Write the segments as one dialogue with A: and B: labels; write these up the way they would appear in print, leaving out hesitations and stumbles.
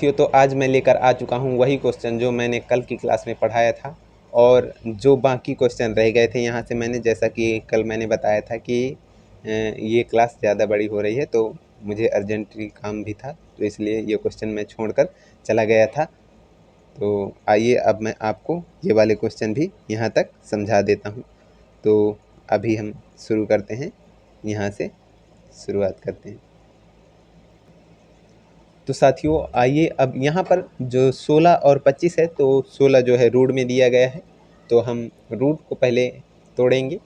A: साथियों, तो आज मैं लेकर आ चुका हूँ वही क्वेश्चन जो मैंने कल की क्लास में पढ़ाया था, और जो बाकी क्वेश्चन रह गए थे यहाँ से मैंने, जैसा कि कल मैंने बताया था कि ये क्लास ज़्यादा बड़ी हो रही है तो मुझे अर्जेंटली काम भी था, तो इसलिए ये क्वेश्चन मैं छोड़कर चला गया था। तो आइए अब मैं आपको ये वाले क्वेश्चन भी यहाँ तक समझा देता हूँ। तो अभी हम शुरू करते हैं, यहाँ से शुरुआत करते हैं। तो साथियों आइए, अब यहाँ पर जो 16 और 25 है, तो 16 जो है रूट में दिया गया है, तो हम रूट को पहले तोड़ेंगे।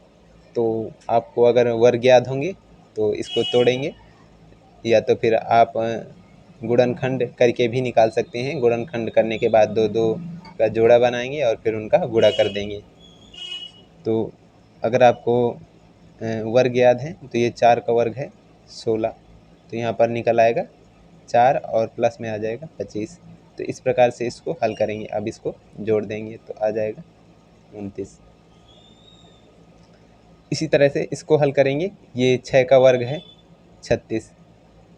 A: तो आपको अगर वर्ग याद होंगे तो इसको तोड़ेंगे, या तो फिर आप गुणनखंड करके भी निकाल सकते हैं। गुणनखंड करने के बाद दो दो का जोड़ा बनाएंगे और फिर उनका गुणा कर देंगे। तो अगर आपको वर्ग याद है तो ये 4 का वर्ग है 16, तो यहाँ पर निकल आएगा 4 और प्लस में आ जाएगा 25। तो इस प्रकार से इसको हल करेंगे। अब इसको जोड़ देंगे तो आ जाएगा 29। इसी तरह से इसको हल करेंगे। ये 6 का वर्ग है 36,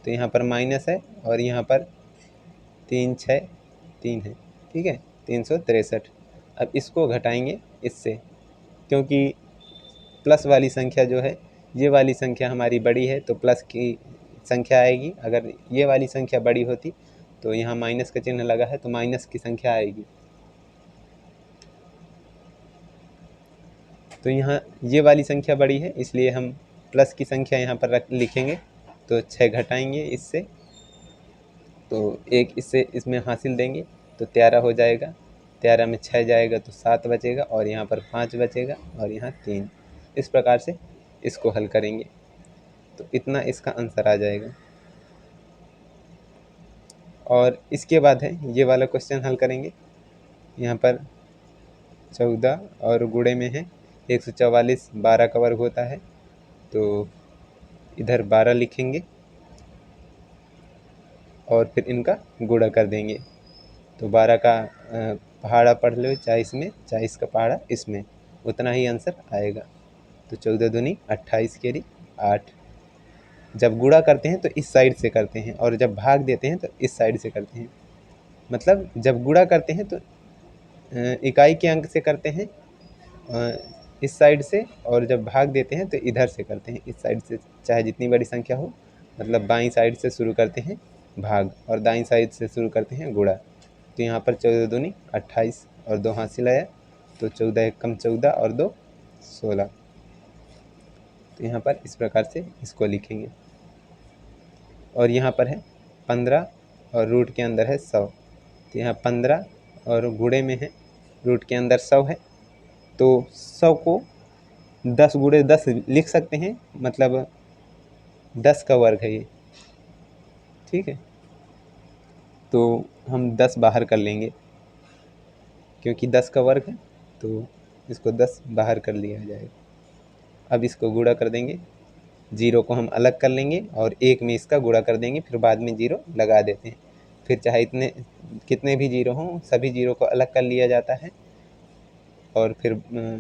A: तो यहाँ पर माइनस है और यहाँ पर 3 6 3 है, ठीक है, 363। अब इसको घटाएंगे इससे, क्योंकि प्लस वाली संख्या जो है, ये वाली संख्या हमारी बड़ी है तो प्लस की संख्या आएगी। अगर ये वाली संख्या बड़ी होती तो यहाँ माइनस का चिन्ह लगा है तो माइनस की संख्या आएगी। तो यहाँ ये वाली संख्या बड़ी है, इसलिए हम प्लस की संख्या यहाँ पर लिखेंगे। तो 6 घटाएंगे इससे, तो 1 इससे इसमें हासिल देंगे तो 13 हो जाएगा। 13 में 6 जाएगा तो 7 बचेगा, और यहाँ पर 5 बचेगा, और यहाँ 3। इस प्रकार से इसको हल करेंगे तो इतना इसका आंसर आ जाएगा। और इसके बाद है ये वाला क्वेश्चन हल करेंगे। यहाँ पर 14 और गुणे में है 144, 12 का वर्ग होता है, तो इधर 12 लिखेंगे और फिर इनका गुणा कर देंगे। तो 12 का पहाड़ा पढ़ लो, चाहे इसमें चाहे इसका पहाड़ा इसमें, उतना ही आंसर आएगा। तो 14 दूनी 28 केरी 8। जब गुणा करते हैं तो इस साइड से करते हैं, और जब भाग देते हैं तो इस साइड से करते हैं। मतलब जब गुणा करते हैं तो इकाई के अंक से करते हैं इस साइड से, और जब भाग देते हैं तो इधर से करते हैं, इस साइड से, चाहे जितनी बड़ी संख्या हो। मतलब बाईं साइड से शुरू करते हैं भाग, और दाईं साइड से शुरू करते हैं गुणा। तो यहाँ पर 14 दूनी 28 और 2 हासिल आया, तो 14 एक कम 14 और 2 16। तो यहाँ पर इस प्रकार से इसको लिखेंगे। और यहाँ पर है 15 और रूट के अंदर है 100, तो यहाँ 15 और गुणे में है रूट के अंदर 100 है, तो 100 को 10 गुणे 10 लिख सकते हैं, मतलब 10 का वर्ग है ये, ठीक है। तो हम 10 बाहर कर लेंगे, क्योंकि 10 का वर्ग है तो इसको 10 बाहर कर लिया जाएगा। अब इसको गुणा कर देंगे, 0 को हम अलग कर लेंगे और 1 में इसका गुणा कर देंगे, फिर बाद में 0 लगा देते हैं। फिर चाहे इतने कितने भी 0 हों, सभी 0 को अलग कर लिया जाता है, और फिर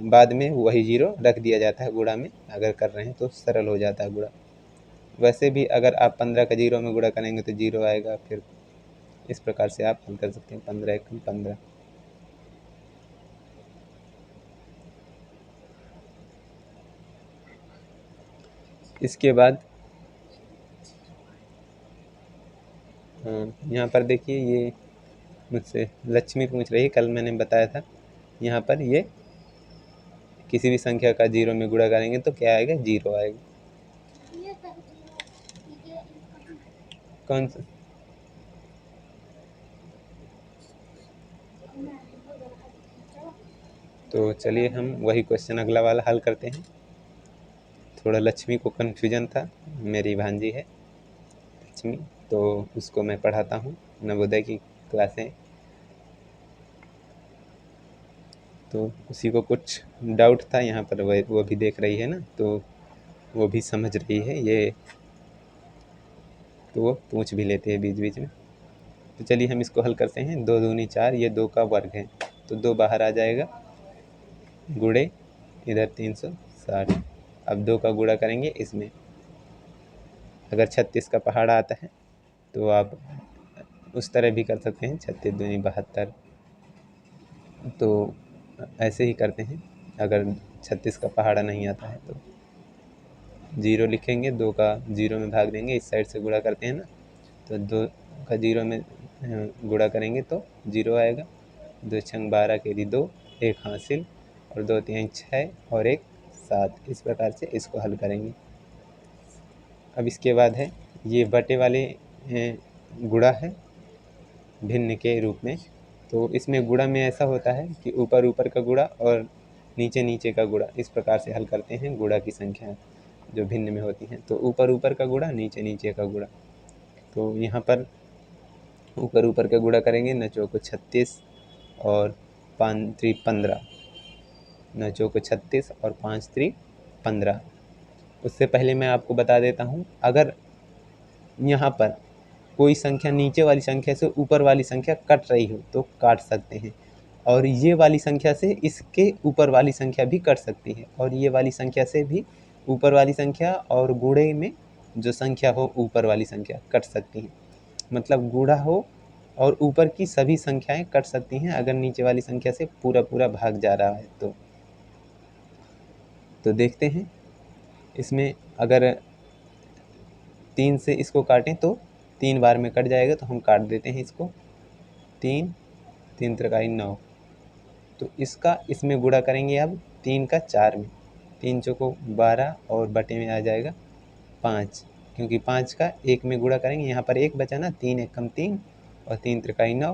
A: बाद में वही 0 रख दिया जाता है गुणा में। अगर कर रहे हैं तो सरल हो जाता है गुणा। वैसे भी अगर आप 15 का 0 में गुणा करेंगे तो 0 आएगा। फिर इस प्रकार से आप हल कर सकते हैं, 15 एकम 15। इसके बाद यहाँ पर देखिए, ये मुझसे लक्ष्मी पूछ रही है, कल मैंने बताया था। यहाँ पर ये किसी भी संख्या का 0 में गुणा करेंगे तो क्या आएगा, 0 आएगा। कौन सा? तो चलिए हम वही क्वेश्चन अगला वाला हल करते हैं। थोड़ा लक्ष्मी को कन्फ्यूजन था, मेरी भांजी है लक्ष्मी, तो उसको मैं पढ़ाता हूँ, नवोदय की क्लासें, तो उसी को कुछ डाउट था यहाँ पर। वो भी देख रही है ना, तो वो भी समझ रही है ये, तो वो पूछ भी लेते हैं बीच बीच में। तो चलिए हम इसको हल करते हैं। 2 दूनी 4, ये 2 का वर्ग है, तो 2 बाहर आ जाएगा, गुणे इधर 360। अब 2 का गुणा करेंगे इसमें। अगर 36 का पहाड़ा आता है तो आप उस तरह भी कर सकते हैं 36 दूनी 72। तो ऐसे ही करते हैं। अगर 36 का पहाड़ा नहीं आता है तो 0 लिखेंगे, 2 का 0 में भाग देंगे, इस साइड से गुणा करते हैं ना, तो 2 का 0 में गुणा करेंगे तो 0 आएगा। 2 छंग 12 केरी 2, 1 हासिल, और 2 तिहाई 6 और 1 7। इस प्रकार से इसको हल करेंगे। अब इसके बाद है ये बटे वाले गुणा है भिन्न के रूप में। तो इसमें गुणा में ऐसा होता है कि ऊपर ऊपर का गुणा और नीचे नीचे का गुणा, इस प्रकार से हल करते हैं गुणा की संख्या जो भिन्न में होती हैं। तो ऊपर ऊपर का गुणा, नीचे नीचे का गुणा। तो यहाँ पर ऊपर ऊपर का गुणा करेंगे, न चौको 36 और 5 3 15, न चौको 36 और 5 3 15। उससे पहले मैं आपको बता देता हूँ, अगर यहाँ पर कोई संख्या नीचे वाली संख्या से ऊपर वाली संख्या कट रही हो तो काट सकते हैं, और ये वाली संख्या से इसके ऊपर वाली संख्या भी कट सकती है, और ये वाली संख्या से भी ऊपर वाली संख्या और गुणे में जो संख्या हो ऊपर वाली संख्या कट सकती है। मतलब गुणा हो और ऊपर की सभी संख्याएं कट सकती हैं अगर नीचे वाली संख्या से पूरा पूरा भाग जा रहा है तो देखते हैं इसमें। अगर 3 से इसको काटें तो 3 बार में कट जाएगा, तो हम काट देते हैं इसको। 3 3 त्रिकाई 9। तो इसका इसमें गुणा करेंगे अब 3 का 4 में, 3 चौको 12 और बटे में आ जाएगा 5, क्योंकि 5 का 1 में गुणा करेंगे, यहाँ पर 1 बचा ना, 3 1 कम 3 और 3 त्रिकाई 9,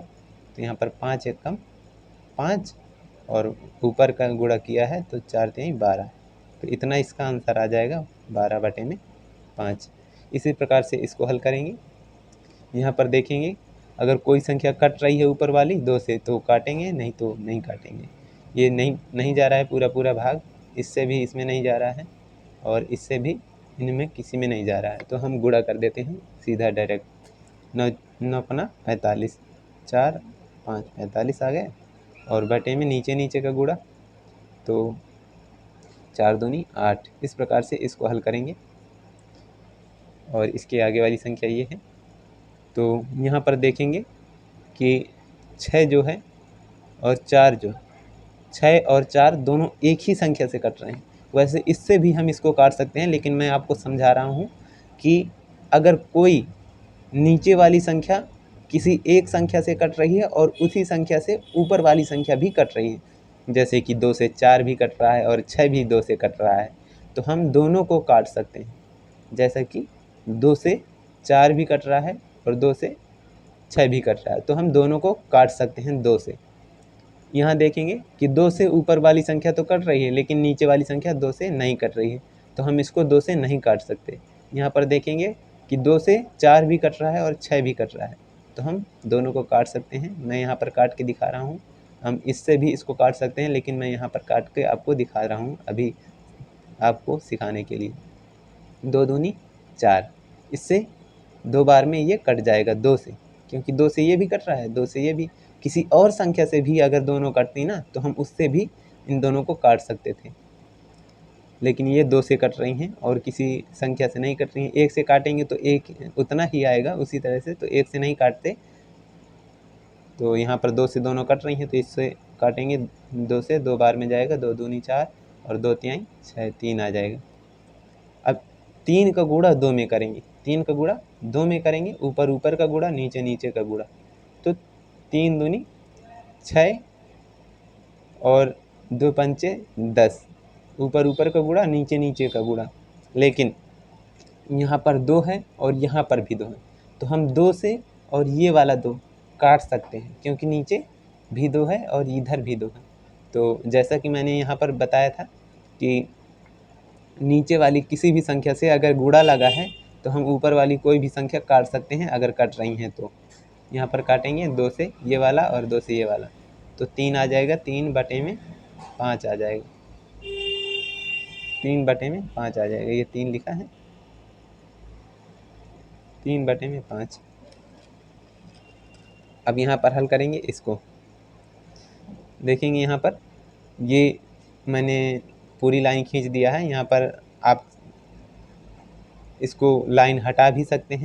A: तो यहाँ पर 5 1 कम 5 और ऊपर का गुणा किया है तो 4 3 12, तो इतना इसका आंसर आ जाएगा 12 बटे में 5। इसी प्रकार से इसको हल करेंगे। यहाँ पर देखेंगे अगर कोई संख्या कट रही है ऊपर वाली 2 से तो काटेंगे, नहीं तो नहीं काटेंगे। ये नहीं जा रहा है पूरा पूरा भाग, इससे भी इसमें नहीं जा रहा है और इससे भी इनमें किसी में नहीं जा रहा है, तो हम गुणा कर देते हैं सीधा डायरेक्ट। 9 9 पना 45, 4 5 45 आ गए, और बटे में नीचे नीचे का गुणा, तो 4 दूनी 8। इस प्रकार से इसको हल करेंगे। और इसके आगे वाली संख्या ये है। तो यहाँ पर देखेंगे कि 6 जो है और 4 जो, 6 और 4 दोनों एक ही संख्या से कट रहे हैं। वैसे इससे भी हम इसको काट सकते हैं, लेकिन मैं आपको समझा रहा हूँ कि अगर कोई नीचे वाली संख्या किसी एक संख्या से कट रही है और उसी संख्या से ऊपर वाली संख्या भी कट रही है, जैसे कि 2 से 4 भी कट रहा है और 6 भी 2 से कट रहा है, तो हम दोनों को काट सकते हैं। जैसा कि 2 से 4 भी कट रहा है और 2 से 6 भी कट रहा है, तो हम दोनों को काट सकते हैं 2 से। यहाँ देखेंगे कि 2 से ऊपर वाली संख्या तो कट रही है, लेकिन नीचे वाली संख्या 2 से नहीं कट रही है, तो हम इसको 2 से नहीं काट सकते। यहाँ पर देखेंगे कि 2 से 4 भी कट रहा है और 6 भी कट रहा है, तो हम दोनों को काट सकते हैं। मैं यहाँ पर काट के दिखा रहा हूँ। हम इससे भी इसको काट सकते हैं, लेकिन मैं यहाँ पर काट के आपको दिखा रहा हूँ अभी आपको सिखाने के लिए। 2 दूनी 4, इससे 2 बार में ये कट जाएगा 2 से, क्योंकि 2 से ये भी कट रहा है, 2 से ये भी। किसी और संख्या से भी अगर दोनों कटती ना तो हम उससे भी इन दोनों को काट सकते थे, लेकिन ये 2 से कट रही हैं और किसी संख्या से नहीं कट रही हैं। 1 से काटेंगे तो 1 उतना ही आएगा उसी तरह से, तो 1 से नहीं काटते। तो यहाँ पर 2 से दोनों कट रही हैं, तो इससे काटेंगे 2 से, 2 बार में जाएगा, 2 दूनी 4 और 2 तिहाई 6, 3 आ जाएगा। अब 3 का गुणा 2 में करेंगे, 3 का गुणा 2 में करेंगे, ऊपर ऊपर का गुणा नीचे नीचे का गुणा, तो 3 दूनी 6 और 2 पंचे 10, ऊपर ऊपर का गुणा नीचे नीचे का गुणा। लेकिन यहाँ पर 2 है और यहाँ पर भी 2 है, तो हम 2 से और ये वाला 2 काट सकते हैं, क्योंकि नीचे भी 2 है और इधर भी 2 है। तो जैसा कि मैंने यहाँ पर बताया था कि नीचे वाली किसी भी संख्या से अगर गुणा लगा है तो हम ऊपर वाली कोई भी संख्या काट सकते हैं अगर कट रही हैं तो। यहाँ पर काटेंगे 2 से ये वाला और 2 से ये वाला, तो 3 आ जाएगा, 3 बटे में 5 आ जाएगा, 3 बटे में 5 आ जाएगा। ये 3 लिखा है, 3 बटे में 5। अब यहाँ पर हल करेंगे इसको। देखेंगे यहाँ पर ये मैंने पूरी लाइन खींच दिया है, यहाँ पर आप इसको लाइन हटा भी सकते हैं।